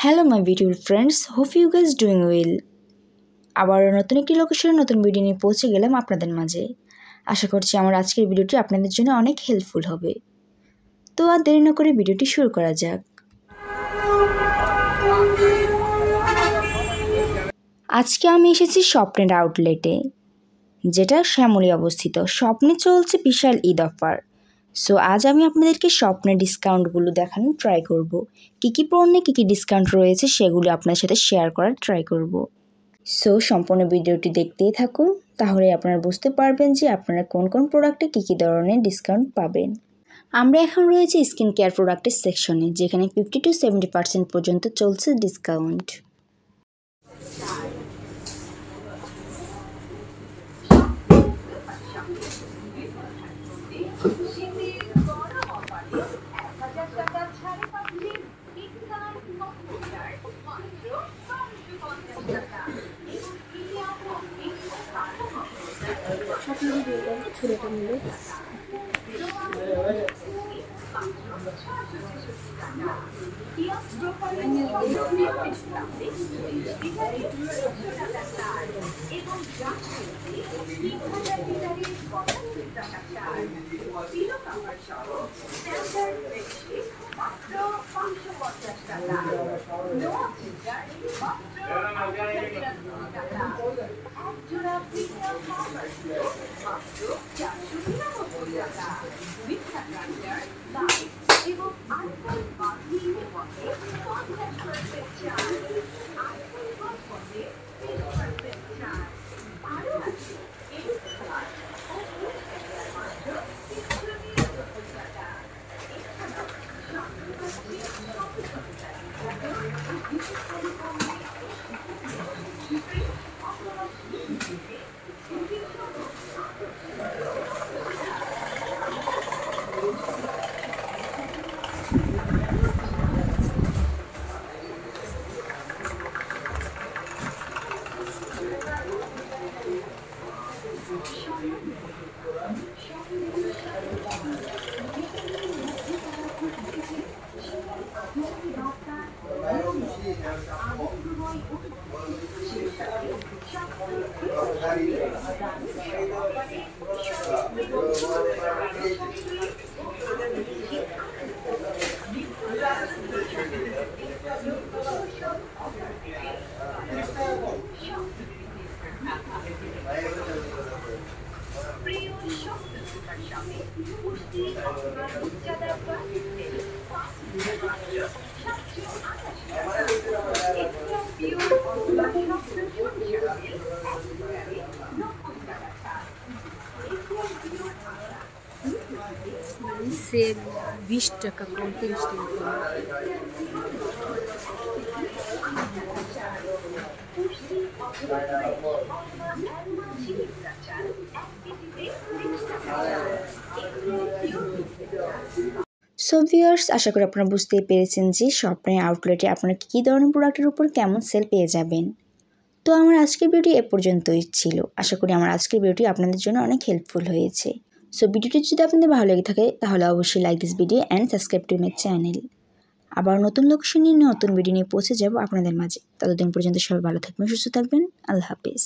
Hello my beautiful friends, hope you guys doing well. আবার নতুন একটি লোকেশনে নতুন ভিডিও নিয়ে পৌঁছে গেলাম আপনাদের মাঝে। আশা করছি আমার আজকের ভিডিওটি আপনাদের জন্য অনেক হেল্পফুল হবে। তো আর দেরি না করে ভিডিওটি শুরু করা যাক। আজকে আমি এসেছি স্বপ্নের আউটলেটে, যেটা শ্যামলী অবস্থিত। স্বপ্নে চলছে বিশাল ঈদ অফার। সো আজ আমি আপনাদেরকে স্বপ্নের ডিসকাউন্টগুলো দেখানোর ট্রাই করব। কী পণ্যে কী ডিসকাউন্ট রয়েছে সেগুলো আপনাদের সাথে শেয়ার করার ট্রাই করব। সো সম্পূর্ণ ভিডিওটি দেখতেই থাকুন, তাহলে আপনারা বুঝতে পারবেন যে আপনারা কোন কোন প্রোডাক্টে কী ধরনের ডিসকাউন্ট পাবেন। আমরা এখন রয়েছে স্কিন কেয়ার প্রোডাক্টের সেকশনে, যেখানে 50 to 70% পর্যন্ত চলছে ডিসকাউন্ট। সেল 20 টাকা কম, 30 টাকা কম। সো ভিউয়ার্স, আশা করি আপনারা বুঝতেই পেরেছেন যে স্বপ্নের আউটলেটে আপনারা কী ধরনের প্রোডাক্টের উপর কেমন সেল পেয়ে যাবেন। তো আমার আজকের ভিডিও এ পর্যন্তই ছিল। আশা করি আমার আজকের ভিডিওটি আপনাদের জন্য অনেক হেল্পফুল হয়েছে। সো ভিডিওটি যদি আপনাদের ভালো লেগে থাকে তাহলে অবশ্যই like this video and subscribe to my channel. আবার নতুন লোকেশন নিয়ে নতুন ভিডিও নিয়ে পৌঁছে যাব আপনাদের মাঝে। ততদিন পর্যন্ত সবাই ভালো থাকবেন, সুস্থ থাকবেন। আল্লাহ হাফিজ।